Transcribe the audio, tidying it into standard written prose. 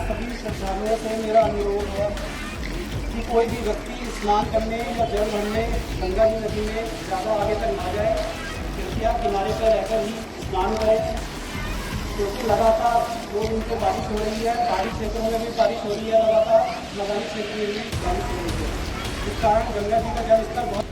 सभी श्रद्धालुओं से मेरा अनुरोध है कि कोई भी व्यक्ति स्नान करने या जल भरने गंगा जी नदी में ज़्यादा आगे तक ना जाए। कृपया किनारे पर रहकर ही स्नान करें, क्योंकि लगातार 2 दिन से बारिश हो रही है। पहाड़ी क्षेत्रों में भी बारिश हो रही है लगातार, मैदानी क्षेत्र में भी बारिश हो रही है। इस कारण गंगा जी का जल स्तर बहुत